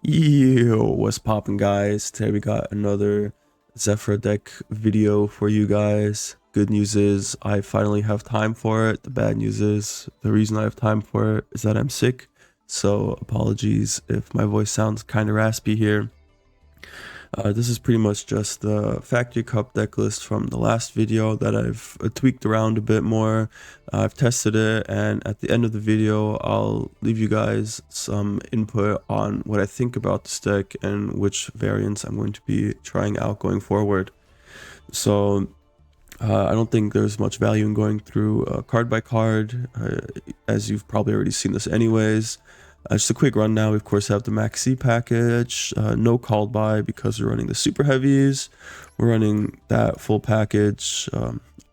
Yo, what's poppin', guys? Today we got another Zefra deck video for you guys. Good news is I finally have time for it. The bad news is the reason I have time for it is that I'm sick. So apologies if my voice sounds kind of raspy here. This is pretty much just the factory cup deck list from the last video that I've tweaked around a bit more. I've tested it, and at the end of the video I'll leave you guys some input on what I think about this deck and which variants I'm going to be trying out going forward. So I don't think there's much value in going through card by card, as you've probably already seen this anyways. Just a quick run now. We of course have the Maxi package, no called by because we're running the super heavies. We're running that full package,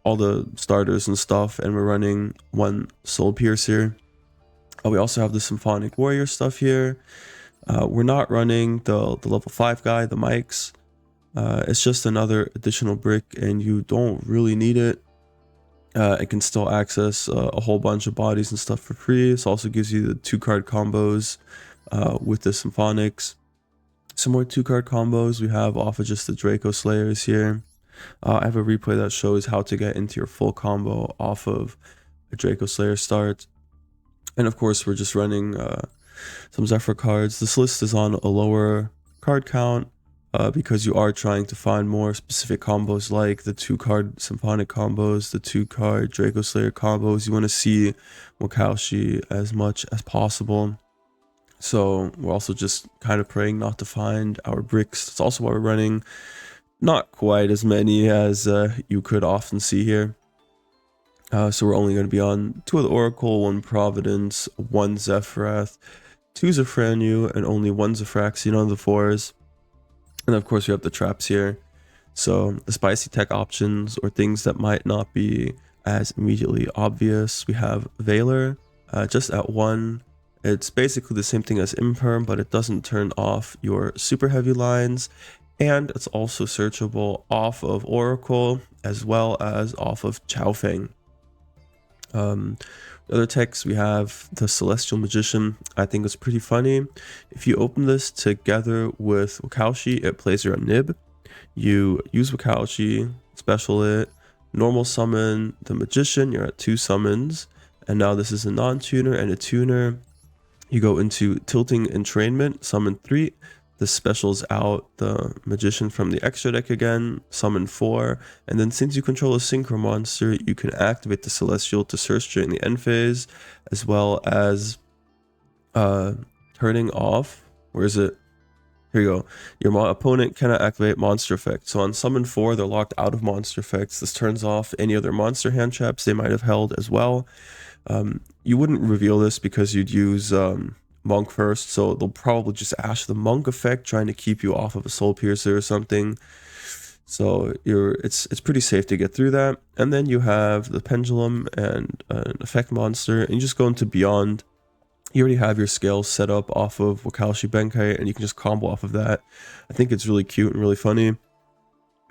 all the starters and stuff, and we're running one Soul Piercer. We also have the Symphonic Warrior stuff here. We're not running the level 5 guy, the mics. It's just another additional brick and you don't really need it. It can still access a whole bunch of bodies and stuff for free. This also gives you the 2-card combos with the Symphonics. Some more 2-card combos we have off of just the Dracoslayers here. I have a replay that shows how to get into your full combo off of a Dracoslayer start. And of course we're just running some Zefra cards. This list is on a lower card count. Because you are trying to find more specific combos like the 2-card Symphonic combos, the 2-card Dracoslayer combos. You want to see Wakaushi as much as possible. So we're also just kind of praying not to find our bricks. That's also why we're running not quite as many as you could often see here. So we're only going to be on 2 of the Oracle, 1 Providence, 1 Zephyrath, 2 Zefranu, and only 1 Zefraxian on the 4s. And of course we have the traps here. So the spicy tech options or things that might not be as immediately obvious. We have Veiler just at 1. It's basically the same thing as Imperm, but it doesn't turn off your super heavy lines. And it's also searchable off of Oracle as well as off of Chaofeng. The other techs we have the Celestial Magician. I think it's pretty funny. If you open this together with Wakaushi, it plays your Nib. You use Wakaushi, special it, normal summon the Magician, you're at 2 summons. And now this is a non-tuner and a tuner. You go into Tilting Entrainment, summon 3. The specials out the Magician from the extra deck again, summon 4, and then since you control a Synchro monster, you can activate the Celestial to search during the end phase, as well as turning off, where is it? Here you go. Your opponent cannot activate monster effects. So on summon 4, they're locked out of monster effects. This turns off any other monster hand traps they might have held as well. You wouldn't reveal this because you'd use Monk first, so they'll probably just ash the Monk effect, trying to keep you off of a Soul Piercer or something. So it's pretty safe to get through that. And then you have the Pendulum and an effect monster, and you just go into Beyond. You already have your scales set up off of Wakaushi Benkai, and you can just combo off of that. I think it's really cute and really funny.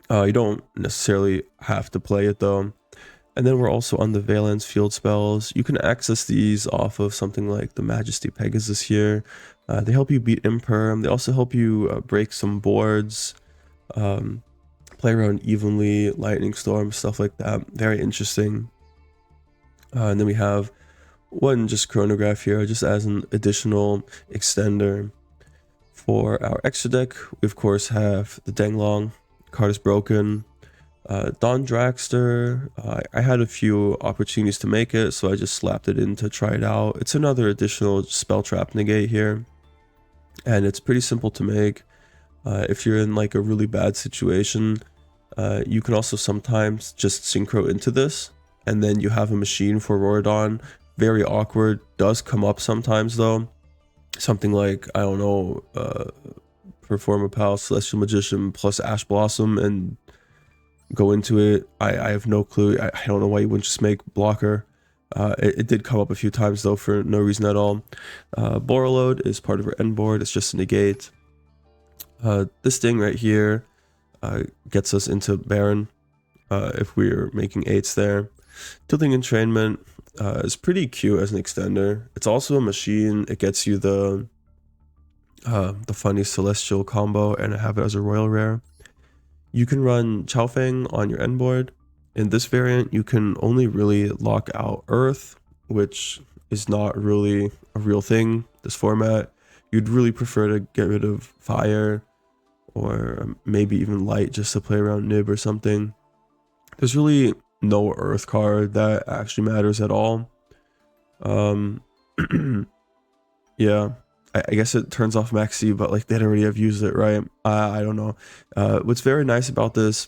You don't necessarily have to play it though. And then we're also on the Valence field spells. You can access these off of something like the Majesty Pegasus here. They help you beat Imperm. They also help you break some boards, play around evenly, Lightning Storm, stuff like that. Very interesting. And then we have one just chronograph here, just as an additional extender. For our extra deck, we of course have the Denglong. Card is broken. Don Dragster, I had a few opportunities to make it, so I just slapped it in to try it out. It's another additional spell trap negate here, and it's pretty simple to make. If you're in like a really bad situation, you can also sometimes just synchro into this, and then you have a machine for Auroradon. Very awkward, does come up sometimes though. Something like, I don't know, Perform a Pal, Celestial Magician plus Ash Blossom, and go into it. I have no clue. I don't know why you wouldn't just make blocker. It did come up a few times though for no reason at all. Borreload is part of our end board. It's just a negate. This thing right here gets us into Baron if we're making 8s there. Tilting Entrainment is pretty cute as an extender. It's also a machine. It gets you the the funny celestial combo, and I have it as a royal rare. You can run Chaofeng on your end board. In this variant, you can only really lock out Earth, which is not really a real thing this format. You'd really prefer to get rid of Fire or maybe even Light just to play around Nib or something. There's really no Earth card that actually matters at all. Yeah, I guess it turns off Maxi, but like they'd already have used it, right? I don't know. What's very nice about this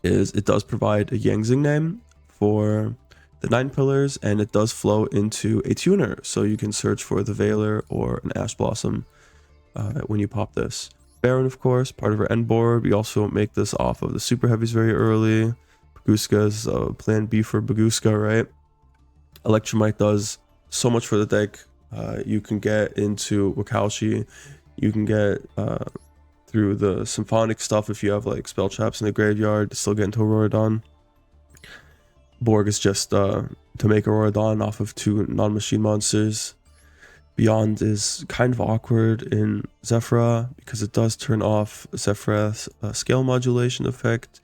is it does provide a Yangzing name for the 9 pillars, and it does flow into a tuner, so you can search for the Veiler or an Ash Blossom when you pop this. Baron, of course, part of our end board. We also make this off of the Super Heavies very early. Baguska's plan B for Baguska, right? Electromite does so much for the deck. You can get into Wakaushi. You can get through the symphonic stuff if you have like spell traps in the graveyard to still get into Auroradon. Borg is just to make Auroradon off of 2 non-machine monsters. Beyond is kind of awkward in Zefra because it does turn off Zefra's scale modulation effect.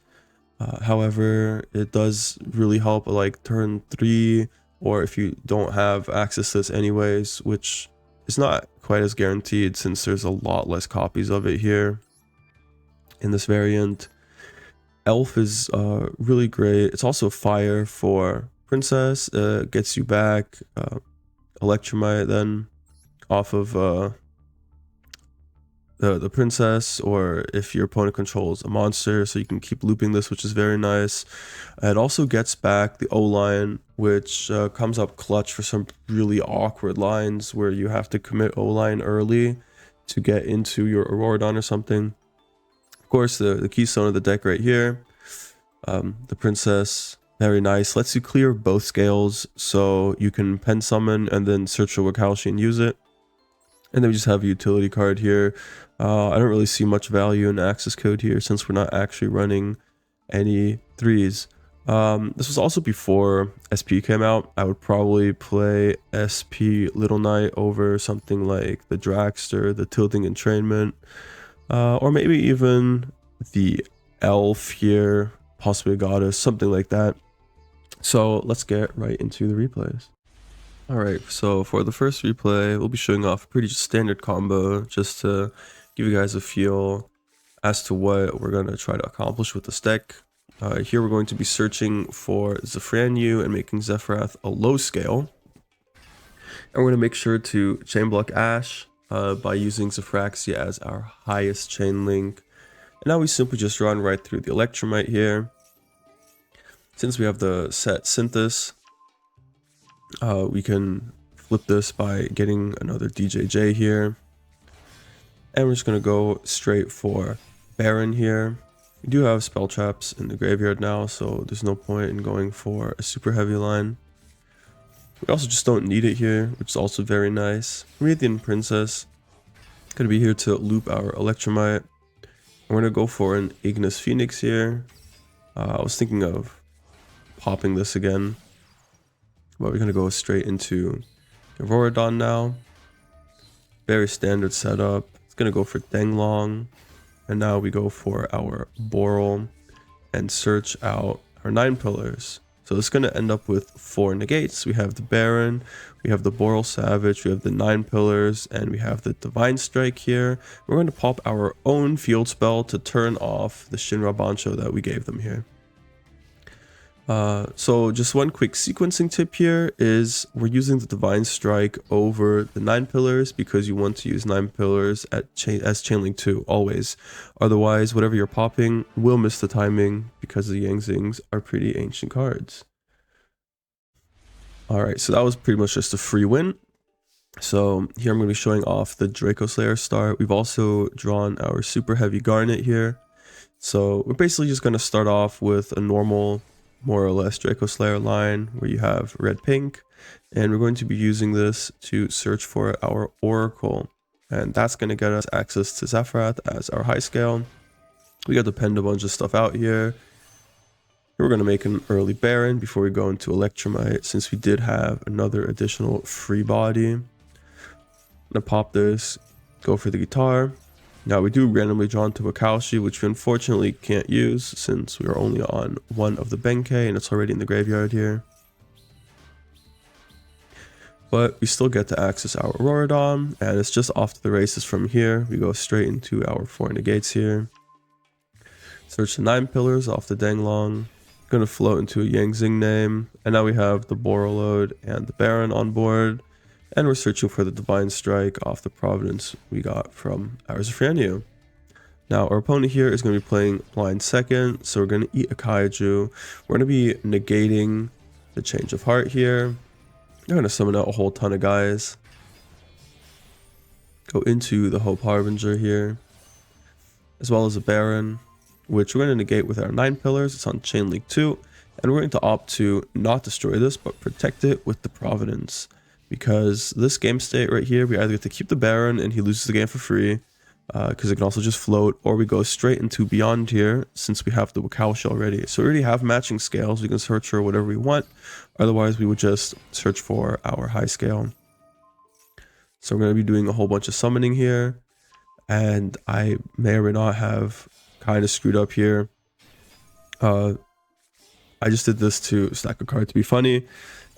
However, it does really help like turn 3, or if you don't have access to this anyways, which is not quite as guaranteed since there's a lot less copies of it here in this variant. Elf is really great. It's also Fire for Princess. Gets you back Electromite then off of the Princess, or if your opponent controls a monster, so you can keep looping this, which is very nice. It also gets back the O-line, which comes up clutch for some really awkward lines where you have to commit O-line early to get into your Auroradon or something. Of course, the keystone of the deck right here, the Princess, very nice. Lets you clear both scales, so you can pen summon and then search for Wakaushi and use it. And then we just have a utility card here. I don't really see much value in access code here since we're not actually running any 3s. This was also before SP came out. I would probably play SP Little Knight over something like the Dragster, the Tilting Entrainment, or maybe even the Elf here, possibly a Goddess, something like that. So let's get right into the replays. Alright, so for the first replay, we'll be showing off a pretty standard combo just to give you guys a feel as to what we're going to try to accomplish with this deck. Here we're going to be searching for Zefra and making Zefrath a low scale. And we're going to make sure to chain block Ash by using Zefraxia as our highest chain link. And now we simply just run right through the Electromite here. Since we have the set Synthis, we can flip this by getting another DJJ here. And we're just going to go straight for Baron here. We do have spell traps in the graveyard now, so there's no point in going for a super heavy line. We also just don't need it here, which is also very nice. Promethean Princess, going to be here to loop our Electromite. We're going to go for an Ignis Phoenix here. I was thinking of popping this again, but we're going to go straight into Auroradon now. Very standard setup. It's going to go for Denglong. And now we go for our Boral and search out our 9 pillars. So it's going to end up with 4 negates. We have the Baron, we have the Boral Savage, we have the 9 pillars, and we have the Divine Strike here. We're going to pop our own field spell to turn off the Shinra Bancho that we gave them here. So just one quick sequencing tip here is we're using the Divine Strike over the 9 pillars because you want to use 9 pillars as chainlink 2 always. Otherwise, whatever you're popping will miss the timing because the Yangzings are pretty ancient cards. Alright, so that was pretty much just a free win. So here I'm going to be showing off the Dracoslayer start. We've also drawn our super heavy Garnet here. So we're basically just going to start off with a normal, more or less Dracoslayer line where you have red pink, and we're going to be using this to search for our Oracle, and that's going to get us access to Zefrath as our high scale. We got to pen a bunch of stuff out here. We're going to make an early Baron before we go into Electromite, since we did have another additional free body. I'm going to pop this, go for the guitar. Now we do randomly draw into a Kalshi, which we unfortunately can't use since we are only on one of the Benkei and it's already in the graveyard here. But we still get to access our Auroradon, and it's just off to the races from here. We go straight into our 4 negates here. Search the 9 pillars off the Danglong. Gonna float into a Yangzing name, and now we have the Borreload and the Baron on board. And we're searching for the Divine Strike off the Providence we got from our Zefra. Now our opponent here is going to be playing blind second, so we're going to eat a Kaiju. We're going to be negating the Change of Heart here. They're going to summon out a whole ton of guys. Go into the Hope Harbinger here, as well as a Baron, which we're going to negate with our 9 pillars. It's on Chain Link 2, and we're going to opt to not destroy this, but protect it with the Providence. Because this game state right here, we either get to keep the Baron and he loses the game for free, because it can also just float, or we go straight into Beyond here since we have the Wakaushi already. So we already have matching scales. We can search for whatever we want. Otherwise, we would just search for our high scale. So we're going to be doing a whole bunch of summoning here, and I may or may not have kind of screwed up here. I just did this to stack a card to be funny.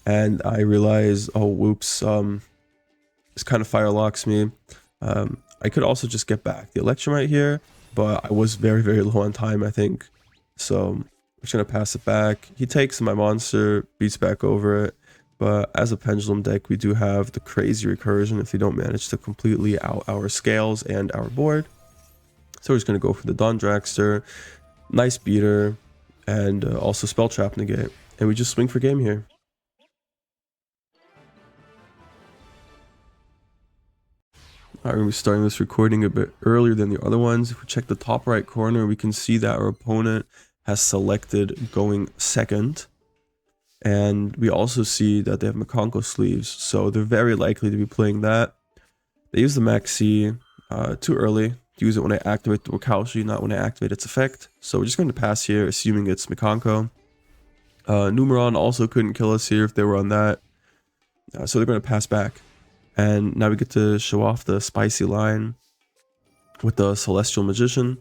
And I realized, oh, whoops, this kind of fire locks me. I could also just get back the Electromite here, but I was very, very low on time, I think. So I'm just going to pass it back. He takes my monster, beats back over it. But as a Pendulum deck, we do have the crazy recursion if they don't manage to completely out our scales and our board. So we're just going to go for the Dawn Dragster, nice beater, and also Spell Trap negate. And we just swing for game here. Alright, we're starting this recording a bit earlier than the other ones. If we check the top right corner, we can see that our opponent has selected going second. And we also see that they have Makonko sleeves, so they're very likely to be playing that. They use the Maxi too early to use it when I activate the Wakaushi, not when I activate its effect. So we're just going to pass here, assuming it's Makonko. Numeron also couldn't kill us here if they were on that. So they're going to pass back. And now we get to show off the spicy line with the Celestial Magician.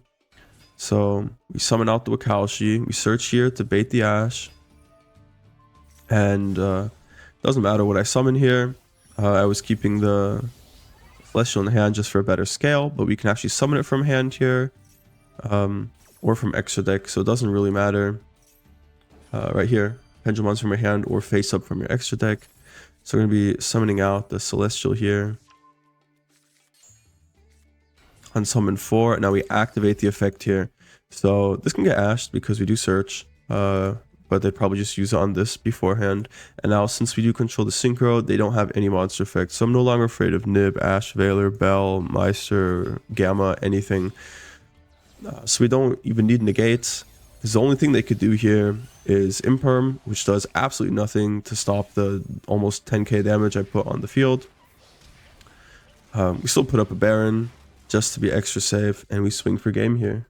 So we summon out the Wakaushi. We search here to bait the Ash. And doesn't matter what I summon here. I was keeping the Celestial in hand just for a better scale. But we can actually summon it from hand here. Or from extra deck. So it doesn't really matter. Right here. Pendulum's from your hand or face up from your extra deck. So we're going to be summoning out the Celestial here. Unsummon 4. Now we activate the effect here. So this can get ashed because we do search. But they probably just use it on this beforehand. And now since we do control the Synchro, they don't have any monster effects. So I'm no longer afraid of Nib, Ash, Veiler, Bell, Meister, Gamma, anything. So we don't even need negates. Because the only thing they could do here is Imperm, which does absolutely nothing to stop the almost 10k damage I put on the field. We still put up a Baron just to be extra safe, and we swing for game here.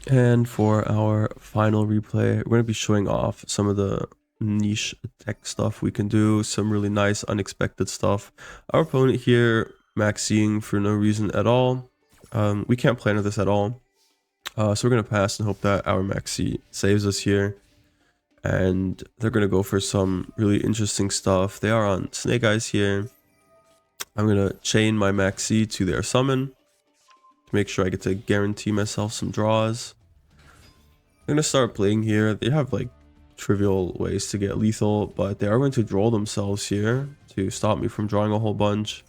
And for our final replay, we're going to be showing off some of the niche tech stuff we can do, some really nice unexpected stuff. Our opponent here maxing for no reason at all. We can't plan with this at all. So we're going to pass and hope that our Maxi saves us here. And they're going to go for some really interesting stuff. They are on Snake Eyes here. I'm going to chain my Maxi to their summon to make sure I get to guarantee myself some draws. I'm going to start playing here. They have like trivial ways to get lethal, but they are going to draw themselves here to stop me from drawing a whole bunch.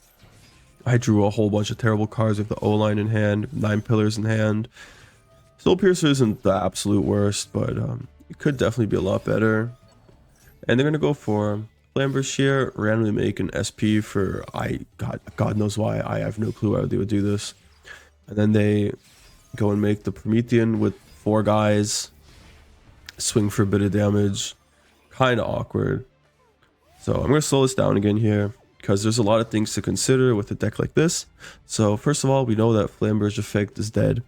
I drew a whole bunch of terrible cards with the O-line in hand, 9 pillars in hand. Soul Piercer isn't the absolute worst, but it could definitely be a lot better. And they're going to go for Flamberge here, randomly make an SP for, God knows why, I have no clue why they would do this. And then they go and make the Promethean with 4 guys, swing for a bit of damage, kind of awkward. So I'm going to slow this down again here, because there's a lot of things to consider with a deck like this. So first of all, we know that Flamberge effect is dead.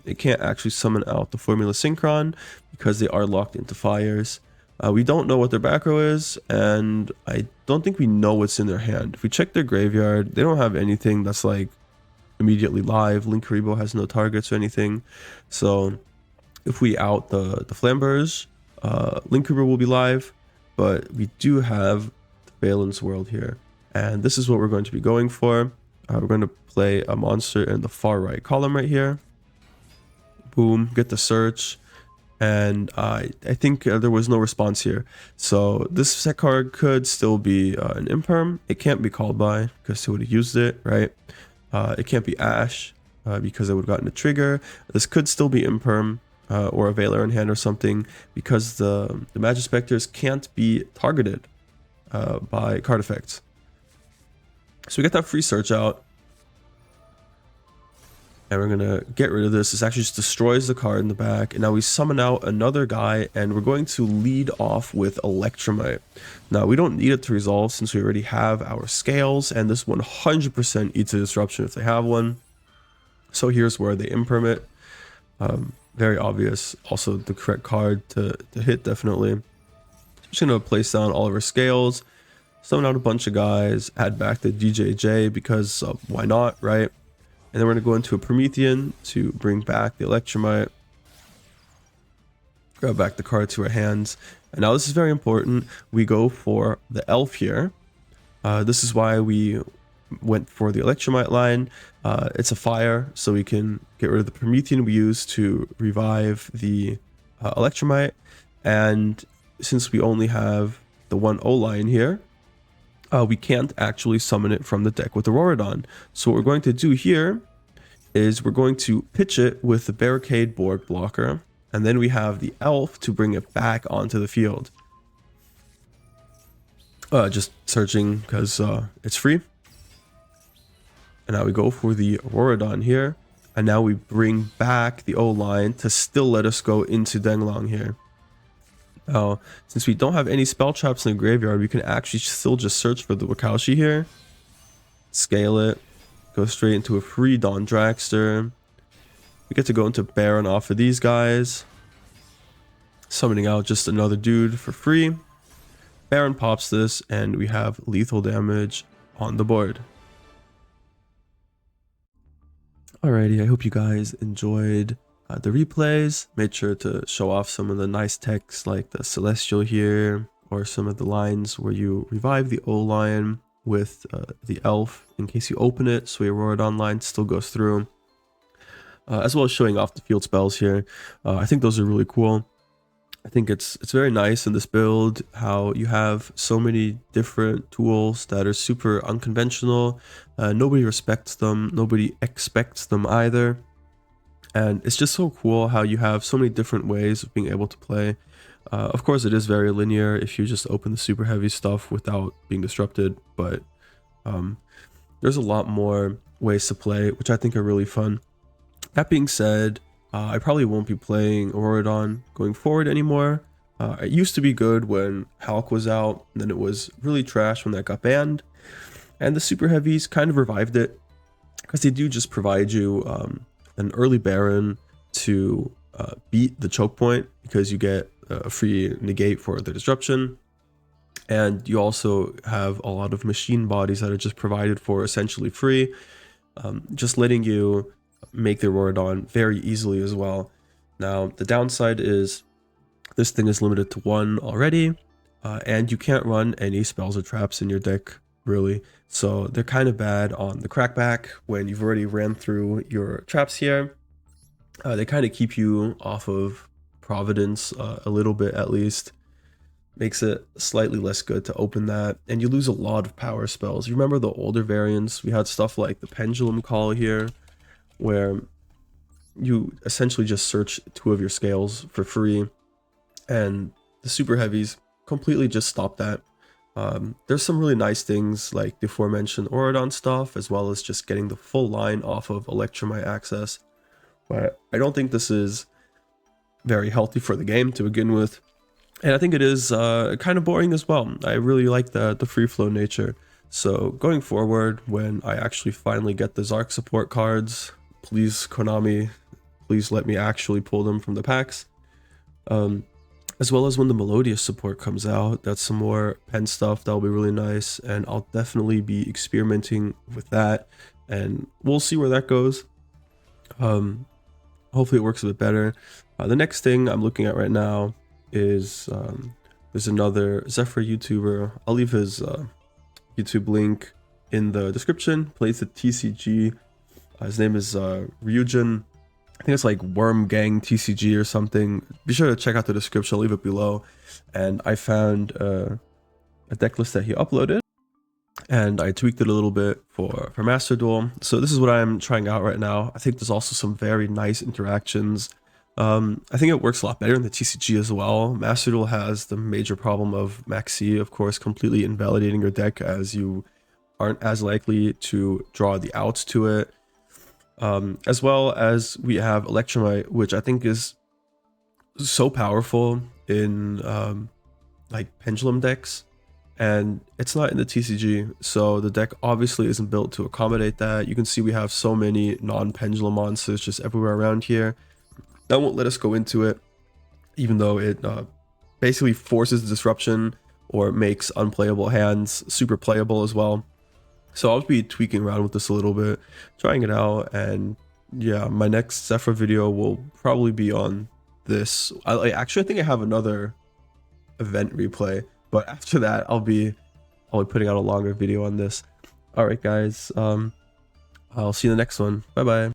It can't actually summon out the Formula Synchron because they are locked into fires. We don't know what their back row is, and I don't think we know what's in their hand. If we check their graveyard, they don't have anything that's like immediately live. Linkuriboh has no targets or anything. So if we out the Flambers, Linkuriboh will be live, but we do have the Valence World here. And this is what we're going to be going for. We're going to play a monster in the far right column right here. Boom, get the search. And I think there was no response here. So this set card could still be an imperm. It can't be called by because he would have used it, right? It can't be Ash because it would have gotten a trigger. This could still be imperm or a Veiler in hand or something because the Magispectors can't be targeted by card effects. So we get that free search out. And we're going to get rid of this. This actually just destroys the card in the back. And now we summon out another guy, and we're going to lead off with Electromite. Now, we don't need it to resolve since we already have our scales, and this 100% eats a disruption if they have one. So here's where they imperm it. Very obvious. Also the correct card to hit, definitely. Just going to place down all of our scales, summon out a bunch of guys, add back the DJJ because why not, right? And then we're going to go into a Promethean to bring back the Electromite. Grab back the card to our hands. And now this is very important. We go for the Elf here. This is why we went for the Electromite line. It's a fire, so we can get rid of the Promethean we used to revive the Electromite. And since we only have the one O line here, we can't actually summon it from the deck with the Auroradon. So what we're going to do here is we're going to pitch it with the Barricade board blocker, and then we have the Elf to bring it back onto the field. Just searching because it's free. And now we go for the Auroradon here, and now we bring back the O-line to still let us go into Denglong here. Now, since we don't have any spell traps in the graveyard, we can actually still just search for the Wakaushi here. Scale it. Go straight into a free Dawn Dragster. We get to go into Baron off of these guys. Summoning out just another dude for free. Baron pops this, and we have lethal damage on the board. Alrighty, I hope you guys enjoyed the replays. Made sure to show off some of the nice techs like the Celestial here, or some of the lines where you revive the O-Lion with the Elf in case you open it, so your Auroradon line still goes through. As well as showing off the field spells here. I think those are really cool. I think it's very nice in this build how you have so many different tools that are super unconventional. Nobody respects them, nobody expects them either. And it's just so cool how you have so many different ways of being able to play. Of course, it is very linear if you just open the super heavy stuff without being disrupted, but there's a lot more ways to play, which I think are really fun. That being said, I probably won't be playing Auroradon going forward anymore. It used to be good when Hulk was out, and then it was really trash when that got banned. And the super heavies kind of revived it, because they do just provide you an early Baron to beat the choke point, because you get a free negate for the disruption, and you also have a lot of machine bodies that are just provided for essentially free, just letting you make the Auroradon very easily as well. Now the downside is this thing is limited to 1 already, and you can't run any spells or traps in your deck really, so they're kind of bad on the crackback when you've already ran through your traps here. They kind of keep you off of Providence a little bit at least. Makes it slightly less good to open that, and you lose a lot of power spells. You remember the older variants, we had stuff like the Pendulum Call here, where you essentially just search 2 of your scales for free, and the super heavies completely just stop that. There's some really nice things like the aforementioned Auroradon stuff, as well as just getting the full line off of Electromite access. But I don't think this is very healthy for the game to begin with. And I think it is kind of boring as well. I really like the free flow nature. So going forward, when I actually finally get the Zark support cards, please Konami, please let me actually pull them from the packs. as well as when the Melodious support comes out. That's some more pen stuff that'll be really nice, and I'll definitely be experimenting with that, and we'll see where that goes. Hopefully it works a bit better. The next thing I'm looking at right now is there's another Zefra YouTuber. I'll leave his YouTube link in the description. Plays the TCG. His name is Ryujin. I think it's like Worm Gang TCG or something. Be sure to check out the description. I'll leave it below. And I found a deck list that he uploaded, and I tweaked it a little bit for Master Duel. So this is what I'm trying out right now. I think there's also some very nice interactions. I think it works a lot better in the TCG as well. Master Duel has the major problem of Maxi, of course, completely invalidating your deck, as you aren't as likely to draw the outs to it. As well as we have Electromite, which I think is so powerful in like pendulum decks, and it's not in the TCG, so the deck obviously isn't built to accommodate that. You can see we have so many non-pendulum monsters just everywhere around here. That won't let us go into it, even though it basically forces disruption or makes unplayable hands super playable as well. So I'll be tweaking around with this a little bit, trying it out, and yeah, my next Zefra video will probably be on this. I think I have another event replay, but after that I'll be putting out a longer video on this. All right, guys, I'll see you in the next one. Bye bye.